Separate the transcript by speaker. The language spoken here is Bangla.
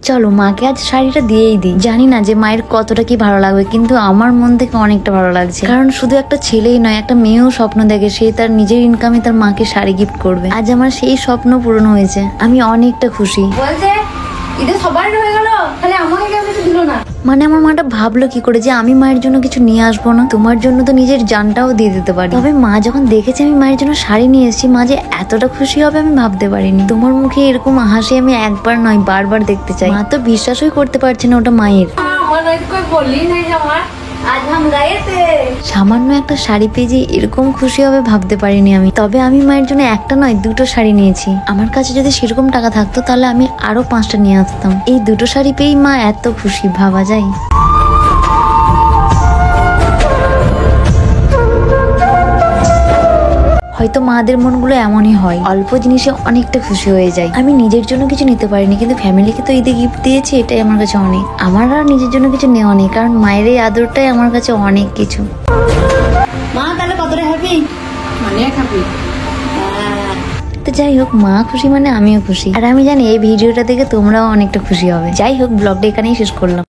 Speaker 1: চলো মাকে আজ শাড়িটা দিয়েই দিই। জানি না যে মায়ের কতটা কি ভালো লাগবে, কিন্তু আমার মন থেকে অনেকটা ভালো লাগছে। কারণ শুধু একটা ছেলেই নয়, একটা মেয়েও স্বপ্ন দেখে সে তার নিজের ইনকামে তার মাকে শাড়ি গিফট করবে। আজ আমার সেই স্বপ্ন পূরণ হয়েছে, আমি অনেকটা খুশি।
Speaker 2: বলছে ঈদে সবার হয়ে গেল, তাহলে আমাকে কেউ কিছু দিল না।
Speaker 1: মানে আমার মাটা ভাবলো কি করে যে আমি মায়ের জন্য কিছু নিয়ে আসবো না? তোমার জন্য তো নিজের জানটাও দিয়ে দিতে পারি। তবে মা যখন দেখেছে আমি মায়ের জন্য শাড়ি নিয়ে এসেছি, মা যে এতটা খুশি হবে আমি ভাবতে পারিনি। তোমার মুখে এরকম হাসি আমি একবার নয় বারবার দেখতে চাই। মা তো বিশ্বাসই করতে পারছে না ওটা মায়ের।
Speaker 2: আমার কই বললি নাই আমার আজ হাম গায়েতে
Speaker 1: সামান্য একটা শাড়ি পেয়ে যে এরকম খুশি হবে ভাবতে পারিনি আমি। তবে আমি মায়ের জন্য একটা নয় দুটো শাড়ি নিয়েছি। আমার কাছে যদি সেরকম টাকা থাকতো তাহলে আমি আরো 5টা নিয়ে আসতাম। এই দুটো শাড়ি পেয়েই মা এত খুশি, ভাবা যায়? হয়তো মাদের মনগুলো এমনই হয়, অল্প জিনিসে অনেকটা খুশি হয়ে যায়। আমি নিজের জন্য কিছু নিতে পারিনি, কিন্তু ফ্যামিলিকে তো ঈদে গিফট দিয়েছি, এটাই আমার কাছে অনেক। আমার আর নিজের জন্য কিছু নেওয়া নেই, কারণ মায়ের এই আদরটাই আমার কাছে অনেক কিছু।
Speaker 2: মা তাহলে কতটা হ্যাপি? মানে হ্যাপি।
Speaker 1: তো যাই হোক, মা খুশি মানে আমিও খুশি। আর আমি জানি এই ভিডিওটা দেখে তোমরাও অনেকটা খুশি হবে। যাই হোক, ব্লগটা এখানেই শেষ করলাম।